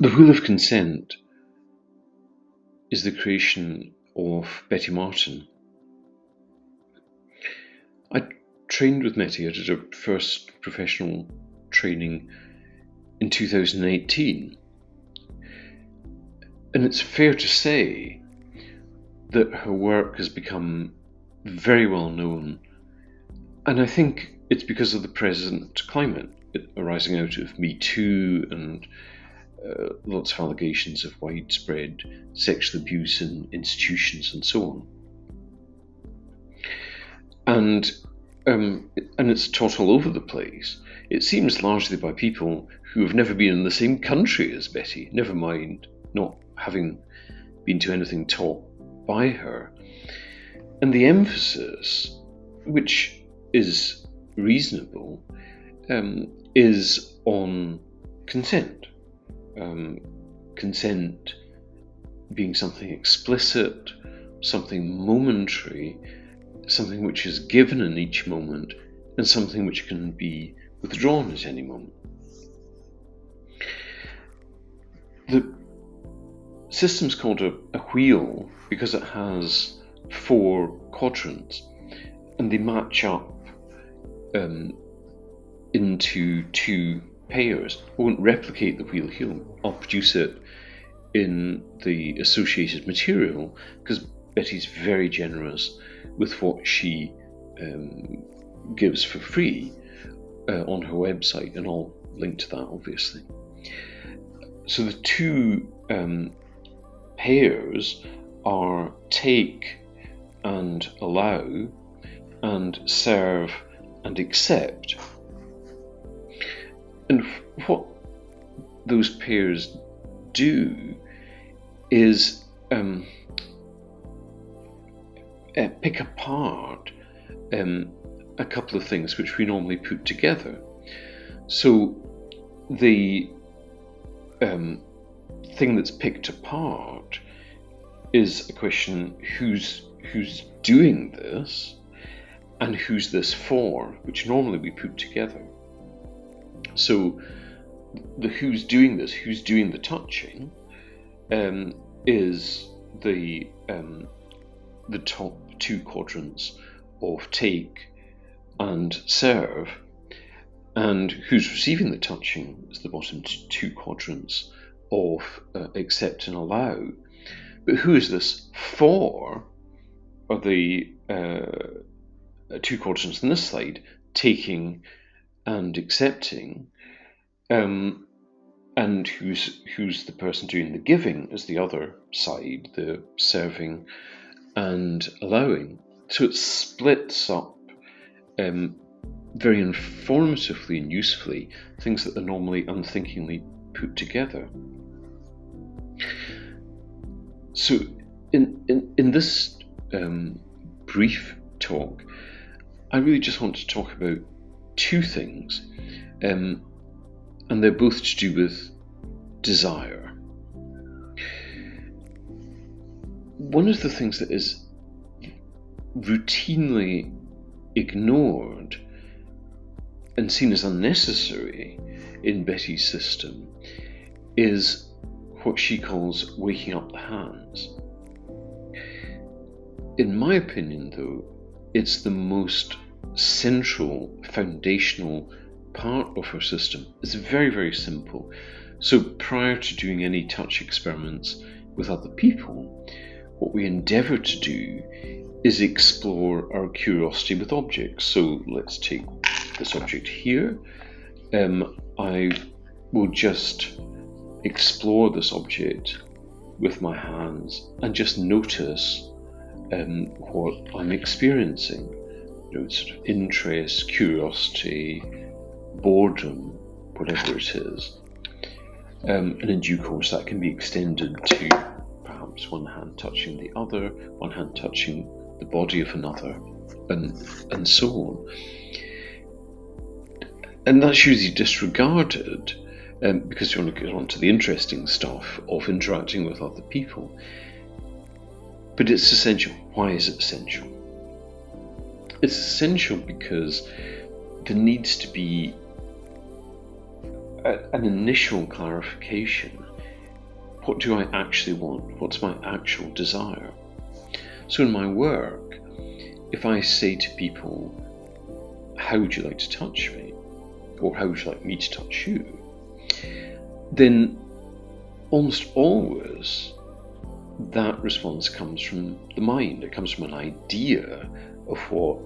The Wheel of Consent is the creation of Betty Martin. I trained with Betty. I did her first professional training in 2018. And it's fair to say that her work has become very well known. And I think it's because of the present climate arising out of Me Too and lots of allegations of widespread sexual abuse in institutions and so on. And it's taught all over the place. It seems largely by people who have never been in the same country as Betty, never mind not having been to anything taught by her. And the emphasis, which is reasonable, is on consent. Consent being something explicit, something momentary, something which is given in each moment, and something which can be withdrawn at any moment. The system's called a wheel because it has 4 quadrants, and they match up into 2 pairs. I won't replicate the wheel here. I'll produce it in the associated material because Betty's very generous with what she gives for free on her website, and I'll link to that obviously. So the 2 pairs are take and allow, and serve and accept. And what those pairs do is pick apart a couple of things which we normally put together. So the thing that's picked apart is a question: who's doing this, and who's this for, which normally we put together. So the who's doing this, who's doing the touching, is the top 2 quadrants of take and serve, and who's receiving the touching is the bottom 2 quadrants of accept and allow. But who is this for are the 2 quadrants on this slide, taking and accepting, and who's the person doing the giving is the other side, the serving and allowing. So it splits up very informatively and usefully things that are normally unthinkingly put together. So in this brief talk, I really just want to talk about 2 things, and they're both to do with desire. One of the things that is routinely ignored and seen as unnecessary in Betty's system is what she calls waking up the hands. In my opinion, though, it's the most central, foundational part of her system. It's very, very simple. So prior to doing any touch experiments with other people, what we endeavour to do is explore our curiosity with objects. So let's take this object here. I will just explore this object with my hands and just notice what I'm experiencing. Sort of interest, curiosity, boredom, whatever it is. And in due course that can be extended to perhaps one hand touching the other, one hand touching the body of another, and so on. And that's usually disregarded because you want to get on to the interesting stuff of interacting with other people. But it's essential. Why is it essential? It's essential because there needs to be an initial clarification what do I actually want? What's my actual desire? So in my work, if I say to people, how would you like to touch me? Or how would you like me to touch you? Then almost always that response comes from the mind. It comes from an idea of what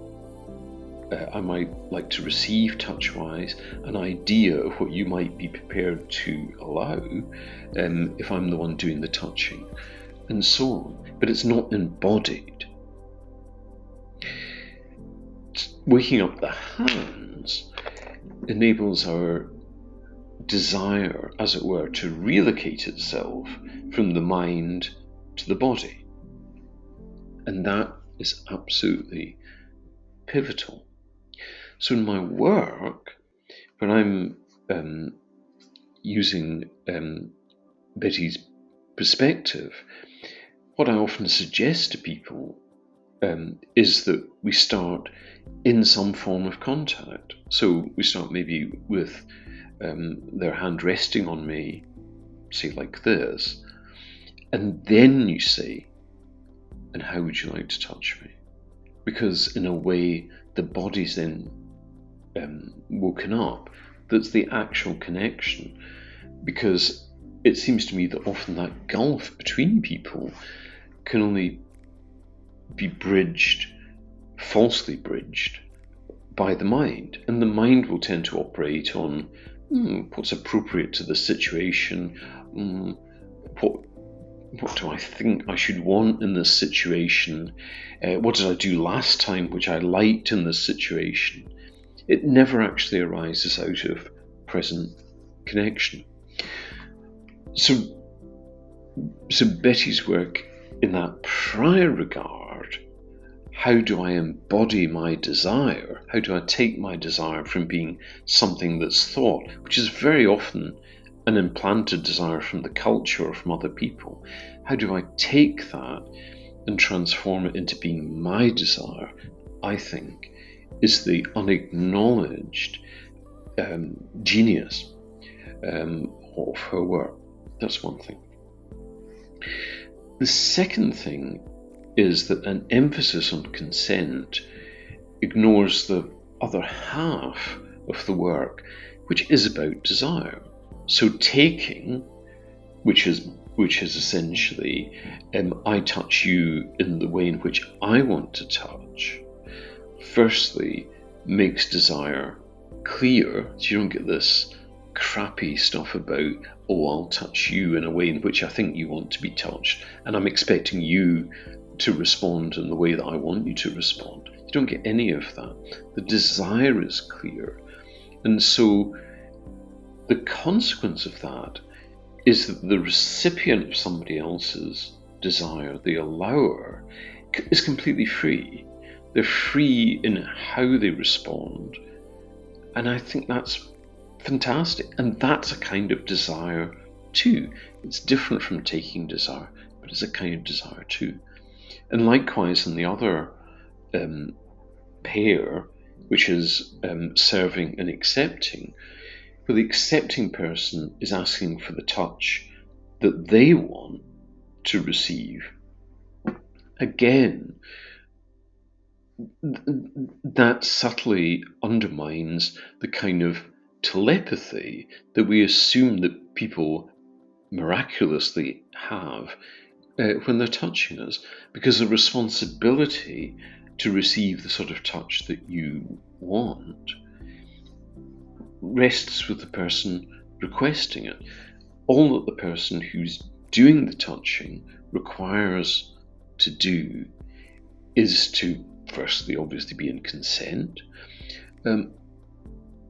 I might like to receive touch-wise, an idea of what you might be prepared to allow if I'm the one doing the touching, and so on. But it's not embodied. Waking up the hands enables our desire, as it were, to relocate itself from the mind to the body. And that is absolutely pivotal. So in my work, when I'm using Betty's perspective, what I often suggest to people is that we start in some form of contact. So we start maybe with their hand resting on me, say like this, and then you say, and how would you like to touch me? Because in a way, the body's then woken up. That's the actual connection. Because it seems to me that often that gulf between people can only be bridged, falsely bridged, by the mind. And the mind will tend to operate on what's appropriate to the situation, what do I think I should want in this situation, what did I do last time which I liked in this situation. It never actually arises out of present connection. So Betty's work in that prior regard, how do I embody my desire? How do I take my desire from being something that's thought, which is very often an implanted desire from the culture or from other people? How do I take that and transform it into being my desire? I think is the unacknowledged genius of her work. That's one thing. The second thing is that an emphasis on consent ignores the other half of the work, which is about desire. So taking, which is essentially I touch you in the way in which I want to touch, firstly makes desire clear, so you don't get this crappy stuff about, oh, I'll touch you in a way in which I think you want to be touched, and I'm expecting you to respond in the way that I want you to respond. You don't get any of that. The desire is clear. And so the consequence of that is that the recipient of somebody else's desire, the allower, is completely free. They're free in how they respond. And I think that's fantastic. And that's a kind of desire too. It's different from taking desire, but it's a kind of desire too. And likewise in the other pair, which is serving and accepting, where the accepting person is asking for the touch that they want to receive. Again, that subtly undermines the kind of telepathy that we assume that people miraculously have when they're touching us, because the responsibility to receive the sort of touch that you want rests with the person requesting it. All that the person who's doing the touching requires to do is to firstly obviously be in consent,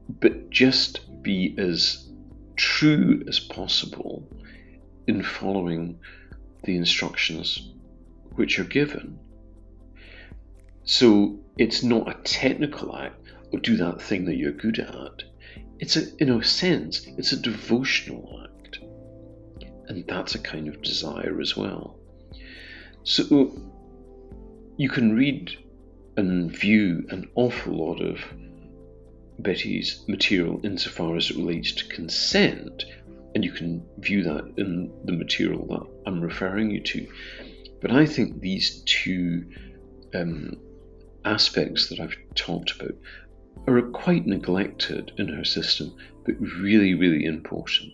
but just be as true as possible in following the instructions which are given. So it's not a technical act, or do that thing that you're good at. It's in a sense, it's a devotional act. And that's a kind of desire as well. So you can read and view an awful lot of Betty's material insofar as it relates to consent and you can view that in the material that I'm referring you to. But I think these two aspects that I've talked about are quite neglected in her system, but really, really important.